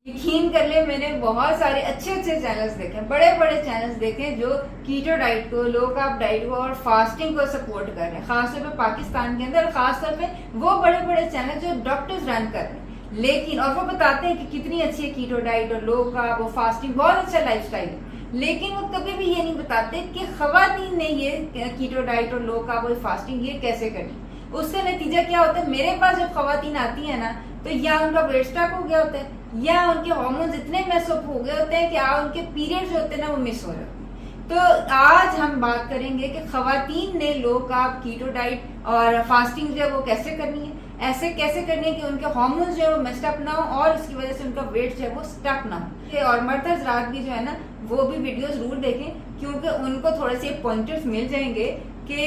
यकीन कर ले, मैंने बहुत सारे अच्छे अच्छे चैनल्स देखे, बड़े बड़े चैनल्स देखे जो कीटो डाइट को, लो कार्ब डाइट को और फास्टिंग को सपोर्ट कर रहे हैं, खासतौर पे पाकिस्तान के अंदर, खासतौर पे वो बड़े बड़े चैनल जो डॉक्टर्स रन कर रहे हैं। लेकिन और वो बताते हैं कि कितनी अच्छी है कीटो डाइट और लो कार्ब और फास्टिंग, बहुत अच्छा लाइफस्टाइल है। लेकिन वो कभी भी ये नहीं बताते कि खवातीन ने ये कीटो डाइट और लो कार्ब और फास्टिंग ये कैसे करनी। उसका नतीजा क्या होता है, मेरे पास जब खवातीन आती है ना, तो या उनका वेट स्टॉक हो गया होता है, या उनके हार्मोन्स इतने मेसअप हो गए होते हैं कि उनके पीरियड्स होते हैं ना वो मिस हो रहे होते हैं। तो आज हम बात करेंगे कि खवातीन ने लो कार्ब, कीटो डाइट और फास्टिंग जो है वो कैसे करनी है, ऐसे कैसे करनी है कि उनके हार्मोन्स जो है वो मेस्ड अप ना हो और इसकी वजह से उनका वेट जो है वो स्टक ना हो। और मर्द हज़रात भी जो है ना वो भी वीडियो जरूर देखें, क्योंकि उनको थोड़े से पॉइंटर्स मिल जाएंगे कि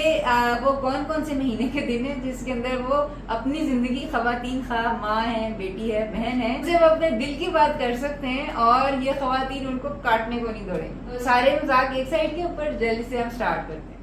वो कौन कौन से महीने के दिन है जिसके अंदर वो अपनी जिंदगी, खवातीन खा माँ है, बेटी है, बहन है, जब अपने दिल की बात कर सकते हैं और ये खवातीन उनको काटने को नहीं दौड़ेंगे। तो सारे मजाक एक साइड के ऊपर, जल्दी से हम स्टार्ट करते हैं।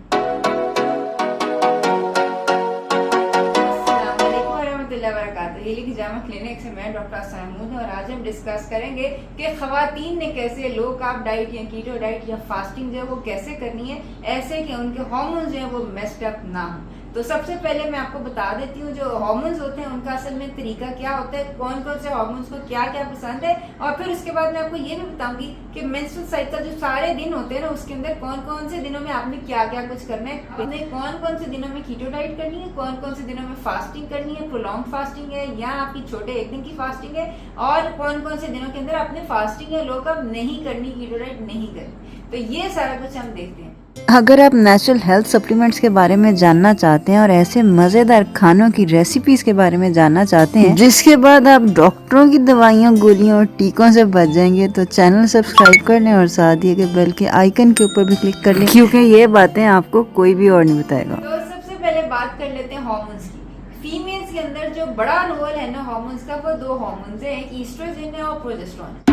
क्लिनिक से मैं डॉक्टर सहमूद हूं और आज हम डिस्कस करेंगे कि खवातीन ने कैसे लो कार्ब डाइट या कीटो डाइट या फास्टिंग जो है वो कैसे करनी है, ऐसे कि उनके हार्मोन्स जो है वो मेस्ड अप ना हो। तो सबसे पहले मैं आपको बता देती हूँ जो हार्मोन्स होते हैं उनका असल में तरीका क्या होता है, कौन कौन से हार्मोन्स को क्या क्या पसंद है, और फिर उसके बाद मैं आपको ये भी बताऊंगी कि मेंस्ट्रुअल साइकिल जो सारे दिन होते हैं ना उसके अंदर कौन कौन से दिनों में आपने क्या क्या कुछ करना है, आपने कौन कौन से दिनों में कीटो डाइट करनी है, कौन कौन से दिनों में फास्टिंग करनी है, प्रोलॉन्ग फास्टिंग है या आपकी छोटे एक दिन की फास्टिंग है, और कौन कौन से दिनों के अंदर आपने फास्टिंग या लो कार्ब नहीं करनी, कीटो डाइट नहीं करनी। तो ये सारा कुछ हम देखते हैं। अगर आप नेचुरल हेल्थ सप्लीमेंट्स के बारे में जानना चाहते हैं और ऐसे मज़ेदार खानों की रेसिपीज के बारे में जानना चाहते हैं जिसके बाद आप डॉक्टरों की दवाइयों, गोलियों और टीकों से बच जाएंगे, तो चैनल सब्सक्राइब कर लें और साथ ही के बेल के आइकन के ऊपर भी क्लिक कर लें, क्योंकि ये बातें आपको कोई भी और नहीं बताएगा। तो सबसे पहले बात कर लेते हैं हार्मोन्स की। फीमेल्स के अंदर जो बड़ा रोल है ना हार्मोन्स का, वो दो हार्मोन्स है, एक ईस्ट्रोजन है और प्रोजेस्टेरोन।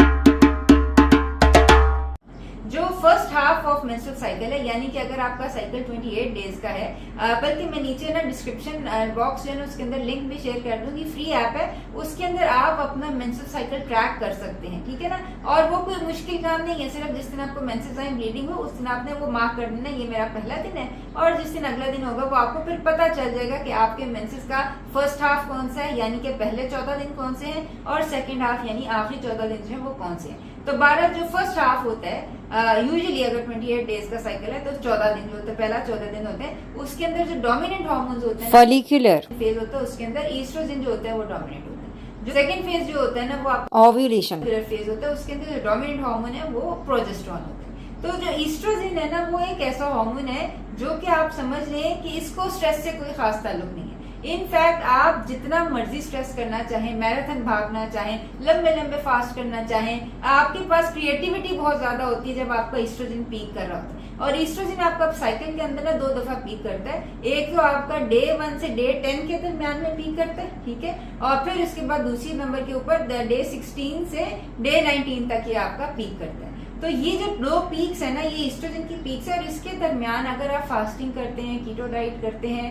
जो first half of menstrual cycle है, यानी कि अगर आपका साइकिल 28 डेज का है, बल्कि मैं नीचे ना डिस्क्रिप्शन बॉक्स जो है उसके अंदर लिंक भी शेयर कर दूंगी, फ्री ऐप है, उसके अंदर आप अपना मेंस्ट्रुअल साइकिल ट्रैक कर सकते हैं, ठीक है ना। और वो कोई मुश्किल काम नहीं है, सिर्फ जिस दिन आपको मेंसेस आए, ब्लीडिंग हो, उस दिन आपने वो मार्क कर देना, ये मेरा पहला दिन है, और जिस दिन अगला दिन होगा वो आपको फिर पता चल जाएगा कि आपके मेंसेस का फर्स्ट हाफ कौन सा है, यानी कि पहले 14 दिन कौन से हैं, और सेकेंड हाफ यानी आखिरी 14 दिन जो है वो कौन से हैं। तो 12 जो फर्स्ट हाफ होता है, यूजुअली अगर 28 डेज का साइकिल है तो 14 दिन जो होते हैं, पहला 14 दिन होते हैं, उसके अंदर जो डोमिनेंट हार्मोन्स होते हैं, फॉलिक्यूलर फेज होता है, उसके अंदर ईस्ट्रोजन जो होता है वो डोमिनेंट होता है। जो सेकंड फेज जो होता है ना वो आपका ओव्यूलेशन फेज होता है, उसके अंदर जो डोमिनेंट हार्मोन है वो प्रोजेस्टेरोन होता है। तो जो ईस्ट्रोजन है ना वो एक ऐसा हार्मोन है जो कि आप समझ लें कि इसको स्ट्रेस से कोई खास ताल्लुक नहीं है। इनफैक्ट आप जितना मर्जी स्ट्रेस करना चाहें, मैराथन भागना चाहें, लंबे लंबे फास्ट करना चाहें, आपके पास क्रिएटिविटी बहुत ज्यादा होती है जब आपका ईस्ट्रोजन पीक कर रहा होता है। और ईस्ट्रोजन आपका साइकिल के अंदर ना 2 दफा पीक करता है, एक तो आपका डे 1 से डे 10 के दरमियान में पीक करता है, ठीक है, और फिर उसके बाद दूसरी नंबर के ऊपर डे 16 से डे 19 तक ये आपका पीक करता है। तो ये जो 2 पीक्स है ना, ये ईस्ट्रोजन की पीक्स है, और इसके दरमियान अगर आप फास्टिंग करते हैं, कीटो डाइट करते हैं,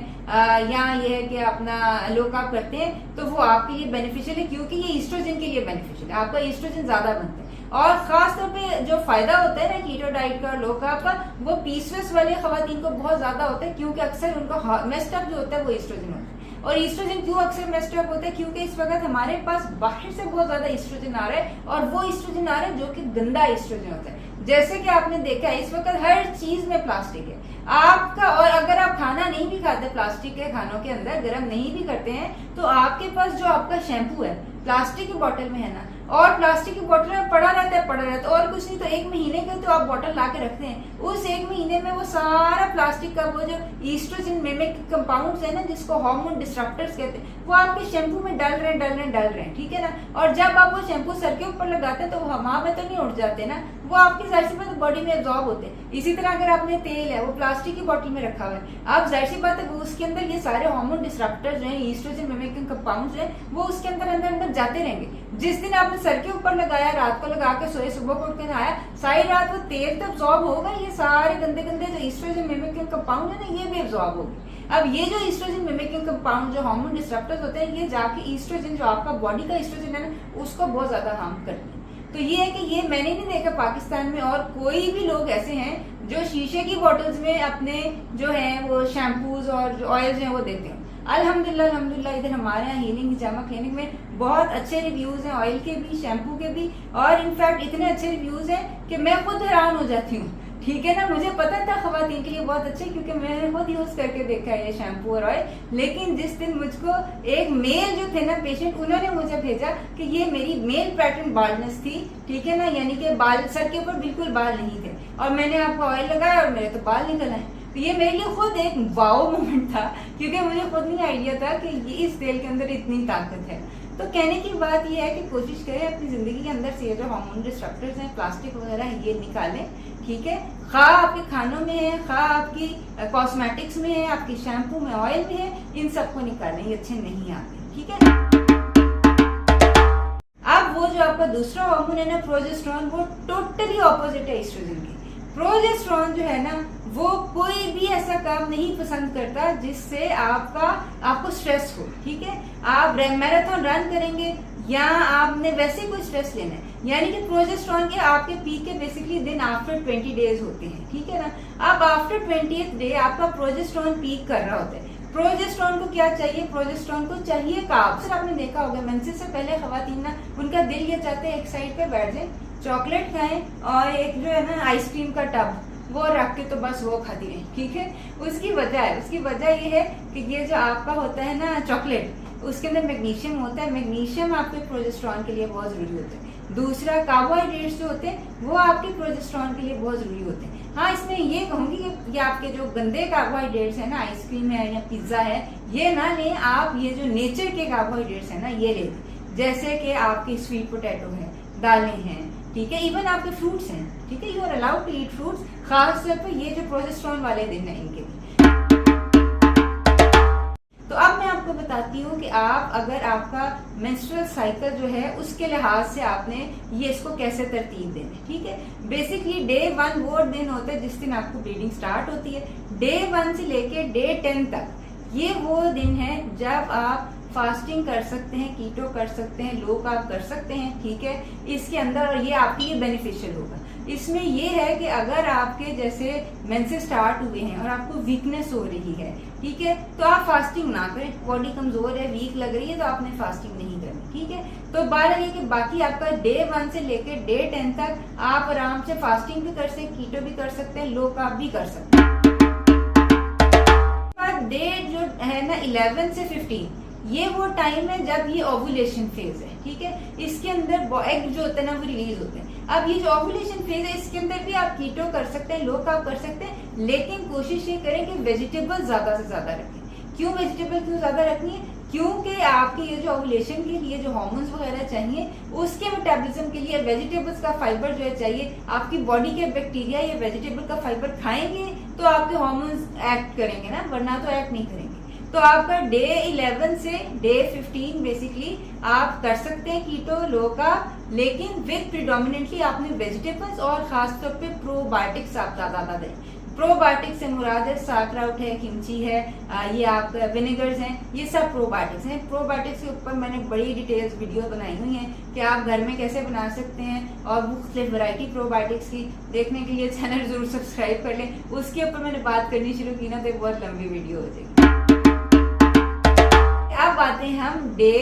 या ये है कि अपना लो कार्ब करते हैं, तो वो आपके लिए बेनिफिशियल है, क्योंकि ये ईस्ट्रोजन के लिए बेनिफिशियल है, आपका ईस्ट्रोजन ज्यादा बनता है। और खास तौर पे जो फायदा होता है ना कीटो डाइट का, लो कार्ब का, वो पीसीओएस वाले खवातीन को बहुत ज्यादा होता है, क्योंकि अक्सर उनका मेस्ड अप जो होता है वो ईस्ट्रोजन होता है। और ईस्ट्रोजन क्यों अक्सर मेस्ड अप होता है, क्योंकि इस वक्त हमारे पास बाहर से बहुत ज्यादा ईस्ट्रोजन आ रहा है, और वो ईस्ट्रोजन आ रहा है जो कि गंदा ईस्ट्रोजन होता है। जैसे कि आपने देखा है इस वक्त हर चीज में प्लास्टिक है आपका, और अगर आप खाना नहीं भी खाते प्लास्टिक के खानों के अंदर, गर्म नहीं भी करते हैं, तो आपके पास जो आपका शैम्पू है प्लास्टिक की बोतल में है ना, और प्लास्टिक की बोतल में पड़ा रहता है, और कुछ नहीं तो 1 महीने के तो आप बोतल ला के रखते हैं, उस 1 महीने में वो सारा प्लास्टिक का वो जो ईस्ट्रोजन मिमिक कंपाउंड्स है ना, जिसको हार्मोन डिस्ट्रप्टर्स कहते हैं, वो आपके शैम्पू में डल रहे हैं, ठीक है ना। और जब आप वो शैम्पू सर के ऊपर लगाते हैं तो वो हवा में तो नहीं उड़ जाते ना, वो आपकी जाहिर सी बात बॉडी में एब्जॉर्ब होते हैं। इसी तरह अगर आपने तेल है वो प्लास्टिक की बोतल में रखा हुआ है, आप जाहिर सी बात है उसके अंदर ये सारे हार्मोन डिस्ट्रप्टर्स जो है, ईस्ट्रोजन मिमिकिंग कंपाउंड्स हैं, वो उसके अंदर अंदर जाते रहेंगे। जिस दिन आपने सर के ऊपर लगाया, रात को लगा के सोए, सुबह को उठ के नहाया, सारी रात वो तेल तो एब्जॉर्ब होगा, ये सारे गंदे गंदे जो ईस्ट्रोजन मिमिकिंग कंपाउंड है ना, ये भी एब्जॉर्ब होगी। अब ये जो ईस्ट्रोजन मिमिकिंग कंपाउंड जो हार्मोन डिस्ट्रप्टर्स होते हैं, ये जाके ईस्ट्रोजन जो आपका बॉडी का ईस्ट्रोजन है ना, उसको बहुत ज्यादा हार्म करते हैं। तो ये है कि ये मैंने नहीं देखा पाकिस्तान में और कोई भी लोग ऐसे हैं जो शीशे की बोतल्स में अपने जो है वो शैम्पूज और जो ऑयल्स हैं वो देते हैं। अल्हम्दुलिल्लाह इधर हमारे यहाँ हीलिंग हिजामा क्लिनिक में बहुत अच्छे रिव्यूज हैं, ऑयल के भी, शैम्पू के भी, और इनफैक्ट इतने अच्छे रिव्यूज हैं कि मैं खुद हैरान हो जाती हूँ। ठीक है ना, मुझे पता था खवातीन के लिए बहुत अच्छे, क्योंकि मैंने खुद यूज करके देखा है ये शैम्पू और ऑयल। लेकिन जिस दिन मुझको एक मेल जो थे ना पेशेंट, उन्होंने मुझे भेजा कि ये मेरी मेल पैटर्न बाल्डनेस थी, ठीक है ना, यानी कि बाल सर के ऊपर बिल्कुल बाल नहीं थे, और मैंने आपको ऑयल लगाया और मेरे तो बाल निकल आए। तो ये मेरे लिए खुद एक वाओ मोमेंट था, क्योंकि मुझे खुद नहीं आइडिया था कि ये इस तेल के अंदर इतनी ताकत है। तो कहने की बात ये है कि कोशिश करें अपनी जिंदगी के अंदर से ये जो हार्मोन डिस्ट्रप्टर्स हैं, प्लास्टिक वगैरह है, ये निकालें। ठीक है, खा आपके खानों में है, खा आपकी कॉस्मेटिक्स में है, आपकी शैम्पू में, ऑयल में है, इन सबको निकालें, ये अच्छे नहीं आते। ठीक है, अब वो जो आपका दूसरा हार्मोन है ना प्रोजेस्टेरोन, वो टोटली ऑपोजिट है एस्ट्रोजन के। प्रोजेस्टेरोन जो है ना वो कोई भी ऐसा काम नहीं पसंद करता जिससे आपको स्ट्रेस हो। ठीक है, आप मैराथन रन करेंगे या आपने वैसे कोई स्ट्रेस लेना है, यानी कि प्रोजेस्टेरोन के आपके पीक के बेसिकली दिन आफ्टर 20 डेज होते हैं। ठीक है ना, अब आफ्टर 20th डे आपका प्रोजेस्टेरोन पीक कर रहा होता है। प्रोजेस्टेरोन को क्या चाहिए? प्रोजेस्टेरोन को चाहिए कार्ब्स। आपने देखा होगा मेंसेस से पहले खवातीन ना उनका दिल ये चाहते हैं एक साइड पे बैठ जाए, चॉकलेट खाएं और एक जो है ना आइसक्रीम का टब वो रख के तो बस वो खाती रहे। ठीक है, उसकी वजह ये है कि ये जो आपका होता है ना चॉकलेट, उसके अंदर मैग्नीशियम होता है। मैग्नीशियम आपके प्रोजेस्टेरोन के लिए बहुत जरूरी होता है। दूसरा, कार्बोहाइड्रेट्स जो होते हैं वो आपके प्रोजेस्टेरोन के लिए बहुत जरूरी होते हैं। हाँ, इसमें ये कहूंगी कि ये आपके जो गंदे कार्बोहाइड्रेट्स है ना, आइसक्रीम है या पिज्जा है, ये ना लें आप। ये जो नेचर के कार्बोहाइड्रेट्स है ना ये लें, जैसे कि आपकी स्वीट पोटैटो है, दालें हैं, ठीक है, इवन आपके फ्रूट्स हैं। ठीक है, you are allowed to eat fruits, खासतौर पर ये जो प्रोजेस्टेरोन वाले दिन है इनके लिए। तो अब मैं आपको बताती हूँ कि आप अगर आपका मेंस्ट्रुअल साइकिल जो है उसके लिहाज से आपने ये इसको कैसे तरतीब देना है। ठीक है, बेसिकली डे 1 वो दिन होता है जिस दिन आपको ब्लीडिंग स्टार्ट होती है। डे 1 से लेके डे 10 तक ये वो दिन है जब आप फास्टिंग कर सकते हैं, कीटो कर सकते हैं, लो कार्ब कर सकते हैं। ठीक है, इसके अंदर, और ये आपके लिए बेनिफिशियल होगा। इसमें ये है कि अगर आपके जैसे मेंसेस स्टार्ट हुए हैं और आपको वीकनेस हो रही है, ठीक है, तो आप फास्टिंग ना करें। बॉडी कमजोर है, वीक लग रही है, तो आपने फास्टिंग नहीं करनी। ठीक है, तो बात ये कि बाकी आपका डे 1 से लेके डे 10 तक आप आराम से फास्टिंग भी कर सकते हैं, कीटो भी कर सकते हैं, लो कार्ब भी कर सकते हैं। डे जो है ना 11 से 15 ये वो टाइम है जब ये ओव्यूलेशन फेज है। ठीक है, इसके अंदर एग जो होते हैं ना वो रिलीज होते हैं। अब ये जो ओव्यूलेशन फेज है इसके अंदर भी आप कीटो कर सकते हैं, लो कार्ब कर सकते हैं, लेकिन कोशिश ये करें कि वेजिटेबल ज्यादा से ज्यादा रखें। क्यों वेजिटेबल क्यों ज्यादा रखनी है? क्योंकि आपके ये जो ओव्यूलेशन के लिए जो हार्मोन्स वगैरह चाहिए उसके मेटाबॉलिज्म के लिए वेजिटेबल्स का फाइबर जो है चाहिए। आपकी बॉडी के बैक्टीरिया ये वेजिटेबल का फाइबर खाएंगे तो आपके हार्मोन्स एक्ट करेंगे ना, वरना तो एक्ट नहीं करेंगे। तो आपका डे 11 से डे 15 बेसिकली आप कर सकते हैं कीटो, लो कार्ब, लेकिन विद प्रिडोमिनेटली आपने वेजिटेबल्स और खासतौर पे प्रोबायोटिक्स आप ज्यादा दें। प्रोबायोटिक्स से मुराद है साकराउट है, किमची है, ये आपका विनेगर्स हैं, ये सब प्रोबायोटिक्स हैं। प्रोबायोटिक्स के ऊपर मैंने बड़ी डिटेल्स वीडियो बनाई हुई हैं कि आप घर में कैसे बना सकते हैं, और मुख्तलिफ वैरायटी प्रोबायोटिक्स की देखने के लिए चैनल जरूर सब्सक्राइब कर लें। उसके ऊपर मैंने बात करनी शुरू की ना तो बहुत लंबी वीडियो हो जाएगी। अब आते हैं हम डे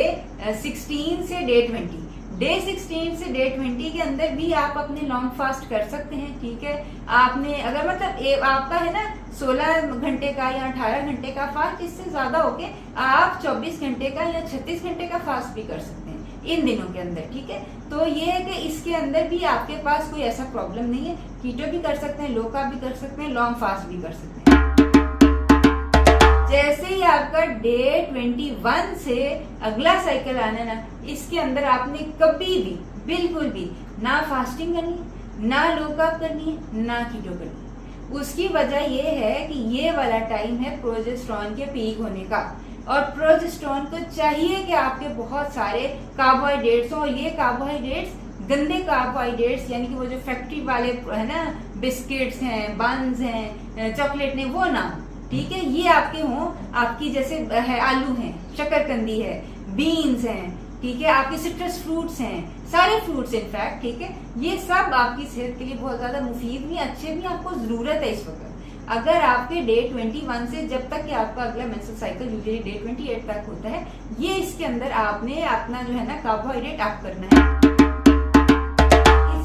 16 से डे 20। डे 16 से डे 20 के अंदर भी आप अपने लॉन्ग फास्ट कर सकते हैं। ठीक है, आपने अगर मतलब आपका है ना 16 घंटे का या 18 घंटे का फास्ट, इससे ज्यादा होके आप 24 घंटे का या 36 घंटे का फास्ट भी कर सकते हैं इन दिनों के अंदर। ठीक है, तो ये है कि इसके अंदर भी आपके पास कोई ऐसा प्रॉब्लम नहीं है। कीटो भी कर सकते हैं, लो कार्ब भी कर सकते हैं, लॉन्ग फास्ट भी कर सकते हैं। जैसे ही आपका डे 21 से अगला साइकिल आना ना, इसके अंदर आपने कभी भी बिल्कुल भी ना फास्टिंग करनी है, ना लो कार्ब करनी है, ना कीटो करनी है। उसकी वजह ये है कि ये वाला टाइम है प्रोजेस्टेरोन के पीक होने का, और प्रोजेस्टेरोन को चाहिए कि आपके बहुत सारे कार्बोहाइड्रेट्स हो। ये कार्बोहाइड्रेट्स गंदे कार्बोहाइड्रेट्स यानी कि वो जो फैक्ट्री वाले है ना बिस्किट्स हैं, बन्स हैं, चॉकलेट ने, वो ना हो। ठीक है, ये आपके हों, आपकी जैसे है आलू हैं, शकरकंदी है, बीन्स हैं, ठीक है, आपके सिट्रस फ्रूट्स हैं, सारे फ्रूट्स इनफैक्ट, ठीक है, ये सब आपकी सेहत के लिए बहुत ज्यादा मुफीद भी, अच्छे भी, आपको जरूरत है इस वक्त। अगर आपके डे 21 से जब तक कि आपका अगला मेंस्ट्रुअल साइकिल यूजुअली डे 28 तक होता है, ये इसके अंदर आपने अपना जो है ना कार्बोहाइड्रेट आप करना है।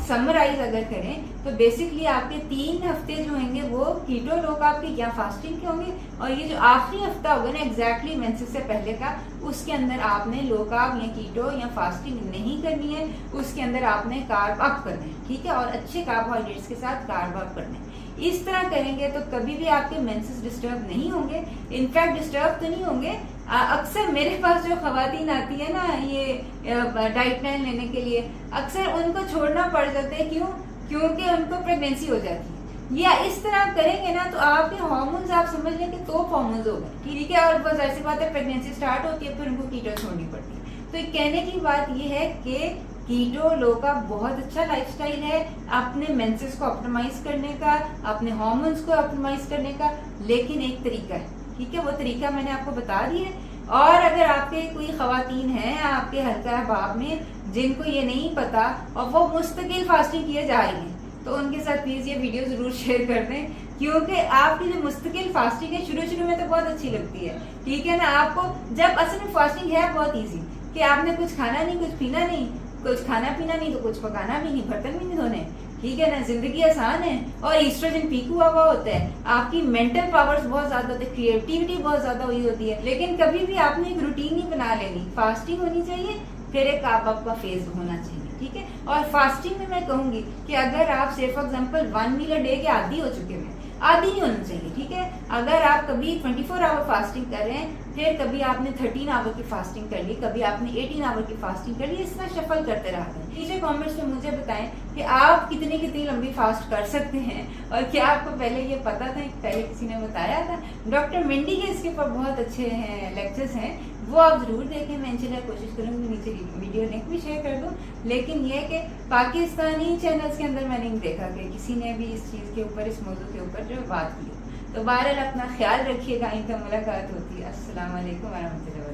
समराइज अगर करें तो बेसिकली आपके 3 हफ्ते जो होंगे वो कीटो लो कार्ब के या फास्टिंग के होंगे, और ये जो आखिरी हफ्ता होगा ना एग्जैक्टली मेंसेस से पहले का, उसके अंदर आपने लो कार्ब या कीटो या फास्टिंग नहीं करनी है, उसके अंदर आपने कार्ब अप करना है, ठीक है, और अच्छे कार्बोहाइड्रेट्स के साथ कार्ब अप करना है। इस तरह करेंगे तो कभी भी आपके मेंसेस डिस्टर्ब नहीं होंगे, इनफैक्ट डिस्टर्ब तो नहीं होंगे। अक्सर मेरे पास जो खवातीन आती है ना ये डाइट प्लान लेने के लिए, अक्सर उनको छोड़ना पड़ जाता है, क्यों? क्योंकि उनको प्रेगनेंसी हो जाती है। या इस तरह करेंगे ना तो आपके हार्मोन्स आप समझ लें कि तो हार्मोन्स हो गए, ठीक है, और बस ऐसी बात है प्रेगनेंसी स्टार्ट होती है फिर उनको कीटो छोड़नी पड़ती है। तो कहने की बात ये है कि कीटो लो का बहुत अच्छा लाइफस्टाइल है अपने मेंसेस को ऑप्टिमाइज करने का, अपने हार्मोन्स को ऑप्टिमाइज करने का, लेकिन एक तरीका है, ठीक है, वो तरीका मैंने आपको बता दिया है। और अगर आपके कोई खवातीन हैं आपके हल्का अहबाब में जिनको ये नहीं पता और वो मुस्तकिल फास्टिंग किए जा रही हैं, तो उनके साथ प्लीज ये वीडियो जरूर शेयर कर दें, क्योंकि आपकी जो मुस्तकिल फास्टिंग है शुरू में तो बहुत अच्छी लगती है, ठीक है ना, आपको जब असल में फास्टिंग है बहुत ईजी कि आपने कुछ खाना नहीं, कुछ पीना नहीं, कुछ खाना पीना नहीं तो कुछ पकाना भी नहीं, बर्तन भी नहीं धोने, ठीक है ना, जिंदगी आसान है। और ईस्ट्रोजन पीक हुआ होता है, आपकी मेंटल पावर्स बहुत ज्यादा होती है, क्रिएटिविटी बहुत ज्यादा हुई होती है। लेकिन कभी भी आपने एक रूटीन ही बना लेनी, फास्टिंग होनी चाहिए, फिर एक आप का फेज होना चाहिए, ठीक है। और फास्टिंग में मैं कहूंगी कि अगर आप से for example 1 meal a day के आदी हो चुके हैं, आदी नहीं होना चाहिए, ठीक है। अगर आप कभी 24 आवर फास्टिंग कर रहे हैं, फिर कभी आपने 13 आवर की फास्टिंग कर ली, कभी आपने 18 आवर की फास्टिंग कर ली, इस तरह शफल करते रहते हैं। नीचे कमेंट्स में मुझे बताएं कि आप कितनी लंबी फास्ट कर सकते हैं, और क्या आपको पहले ये पता था, पहले किसी ने बताया था। डॉक्टर मिंडी के इसके ऊपर बहुत अच्छे हैं लेक्चर्स हैं, वो आप जरूर देखें। मैं इंशाल्लाह कोशिश करूंगी नीचे वीडियो लिंक भी शेयर कर दूं। लेकिन ये कि पाकिस्तानी चैनल्स के अंदर मैंने नहीं देखा कि किसी ने भी इस चीज़ के ऊपर, इस मौजू के ऊपर जो बात की। तो बहरहाल अपना ख्याल रखिएगा, इनका मुलाकात होती है। अस्सलाम वालेकुम वरहमतुल्लाहि।